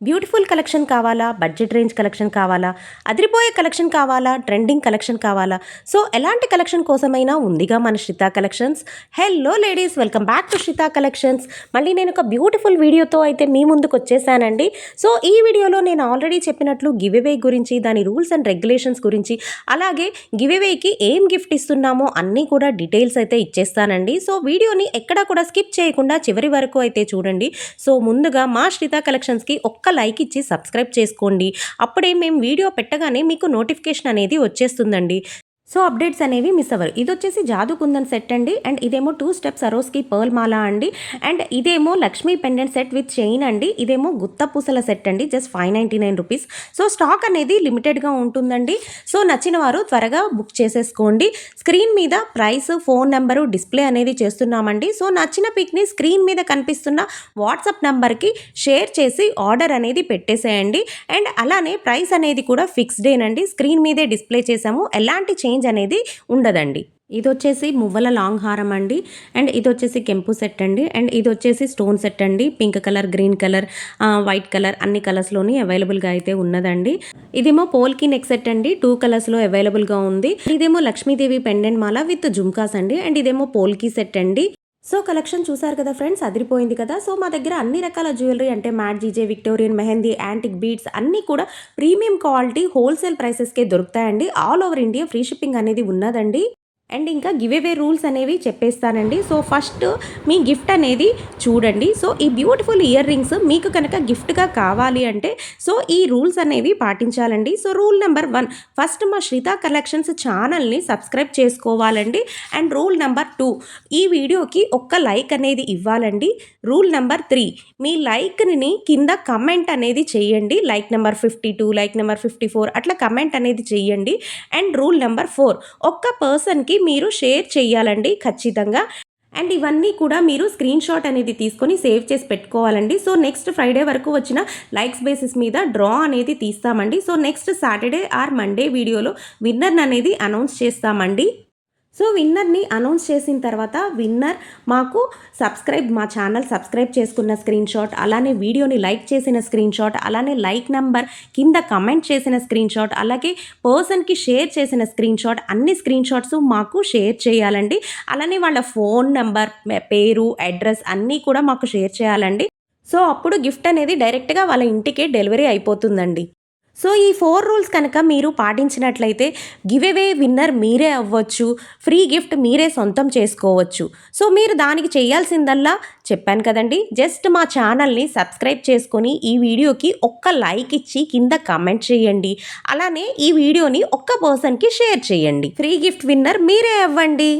Beautiful collection కావాలా, budget range collection కావాలా, అదిరిపోయే కలెక్షన్ కావాలా, ట్రెండింగ్ కలెక్షన్ కావాలా? సో ఎలాంటి కలెక్షన్ కోసమైనా ఉందిగా మన Shritha collections. Hello ladies, welcome back to Shritha collections. మళ్ళీ నేను ఒక బ్యూటిఫుల్ వీడియోతో అయితే మీ ముందుకు వచ్చేసానండి. సో ఈ వీడియోలో నేను ఆల్రెడీ చెప్పినట్లు గివ్ అవే గురించి, దాని రూల్స్ అండ్ రెగ్యులేషన్స్ గురించి, అలాగే గివ్ అవేకి ఏం గిఫ్ట్ ఇస్తున్నామో అన్నీ కూడా డీటెయిల్స్ అయితే ఇచ్చేస్తానండి. సో వీడియోని ఎక్కడా కూడా స్కిప్ చేయకుండా చివరి వరకు అయితే చూడండి. సో ముందుగా మా శ్రిత కలెక్షన్స్కి ఒక్క లైక్ ఇచ్చి సబ్స్క్రైబ్ చేసుకోండి. అప్పుడే మేము వీడియో పెట్టగానే మీకు నోటిఫికేషన్ అనేది వచ్చేస్తుందండి. సో అప్డేట్స్ అనేవి మిస్ అవ్వరు. ఇది వచ్చేసి జాదు కుందన్ సెట్ అండి. అండ్ ఇదేమో 2 స్టెప్స్ సరోస్కి పర్ల్ మాల అండి. అండ్ ఇదేమో Lakshmi pendant set with chain అండి. ఇదేమో గుత్త పూసల సెట్ అండి, జస్ట్ 599 రూపీస్. సో స్టాక్ అనేది లిమిటెడ్గా ఉంటుందండి. సో నచ్చిన వారు త్వరగా బుక్ చేసేసుకోండి. స్క్రీన్ మీద ప్రైస్, ఫోన్ నెంబరు డిస్ప్లే అనేది చేస్తున్నామండి. సో నచ్చిన పిక్ని స్క్రీన్ మీద కనిపిస్తున్న వాట్సాప్ నెంబర్కి షేర్ చేసి ఆర్డర్ అనేది పెట్టేసేయండి. అండ్ అలానే ప్రైస్ అనేది కూడా ఫిక్స్డేనండి. స్క్రీన్ మీదే డిస్ప్లే చేసాము, ఎలాంటి చేంజ్ అనేది ఉండదండి. ఇది వచ్చేసి మువ్వల లాంగ్ హారం అండి. అండ్ ఇది వచ్చేసి కెంపు సెట్ అండి. అండ్ ఇది వచ్చేసి స్టోన్ సెట్ అండి. Pink colour, green colour, white colour అన్ని కలర్స్లోని అవైలబుల్గా అయితే ఉన్నదండి. ఇదేమో పోల్కి నెక్ సెట్ అండి, 2 కలర్స్లో అవైలబుల్గా ఉంది. ఇదేమో Lakshmidevi pendant Mala with jhumkas అండి. అండ్ ఇదేమో పోల్కి సెట్ అండి. సో కలెక్షన్ చూసారు కదా ఫ్రెండ్స్, అదిరిపోయింది కదా. సో మా దగ్గర అన్ని రకాల జ్యువెలరీ అంటే matte, GJ, Victorian, mehndi, antique beads అన్నీ కూడా ప్రీమియం క్వాలిటీ హోల్సేల్ ప్రైసెస్కే దొరుకుతాయండి. All over India free shipping అనేది ఉన్నదండి. అండ్ ఇంకా గివ్ అవే రూల్స్ అనేవి చెప్పేస్తానండి. సో ఫస్ట్ మీ గిఫ్ట్ అనేది చూడండి. సో ఈ బ్యూటిఫుల్ ఇయర్ రింగ్స్ మీకు కనుక గిఫ్ట్గా కావాలి అంటే సో ఈ రూల్స్ అనేవి పాటించాలండి. సో రూల్ నెంబర్ 1, ఫస్ట్ మా శ్రిత కలెక్షన్స్ ఛానల్ని సబ్స్క్రైబ్ చేసుకోవాలండి. అండ్ రూల్ నెంబర్ 2, ఈ వీడియోకి ఒక్క లైక్ అనేది ఇవ్వాలండి. రూల్ నెంబర్ 3, మీ లైక్ని కింద కమెంట్ అనేది చేయండి. లైక్ నెంబర్ 52, లైక్ నెంబర్ 54 అట్లా కమెంట్ అనేది చేయండి. అండ్ రూల్ నెంబర్ 4, ఒక్క పర్సన్కి మీరు షేర్ చేయాలండి ఖచ్చితంగా. అండ్ ఇవన్నీ కూడా మీరు స్క్రీన్ షాట్ అనేది తీసుకొని సేవ్ చేసి పెట్టుకోవాలండి. సో నెక్స్ట్ ఫ్రైడే వరకు వచ్చిన లైక్స్ బేసిస్ మీద డ్రా అనేది తీస్తామండి. So next Saturday or Monday వీడియోలో విన్నర్ అనేది అనౌన్స్ చేస్తామండి. సో విన్నర్ని అనౌన్స్ చేసిన తర్వాత విన్నర్ మాకు మా ఛానల్ సబ్స్క్రైబ్ చేసుకున్న స్క్రీన్ షాట్, అలానే వీడియోని లైక్ చేసిన స్క్రీన్ షాట్, అలానే లైక్ నెంబర్ కింద కమెంట్ చేసిన స్క్రీన్ షాట్, అలాగే పర్సన్కి షేర్ చేసిన స్క్రీన్ షాట్, అన్ని స్క్రీన్ షాట్స్ మాకు షేర్ చేయాలండి. అలానే వాళ్ళ ఫోన్ నెంబర్, పేరు, అడ్రస్ అన్నీ కూడా మాకు షేర్ చేయాలండి. సో అప్పుడు గిఫ్ట్ అనేది డైరెక్ట్గా వాళ్ళ ఇంటికే డెలివరీ అయిపోతుందండి. సో ఈ 4 రూల్స్ కనుక మీరు పాటించినట్లయితే గివ్ అవే విన్నర్ మీరే అవ్వచ్చు, ఫ్రీ గిఫ్ట్ మీరే సొంతం చేసుకోవచ్చు. సో మీరు దానికి చేయాల్సిందల్లా చెప్పాను కదండి, జస్ట్ మా ఛానల్ని సబ్స్క్రైబ్ చేసుకొని ఈ వీడియోకి ఒక్క లైక్ ఇచ్చి కింద కామెంట్ చేయండి. అలానే ఈ వీడియోని ఒక్క పర్సన్కి షేర్ చేయండి. ఫ్రీ గిఫ్ట్ విన్నర్ మీరే అవ్వండి.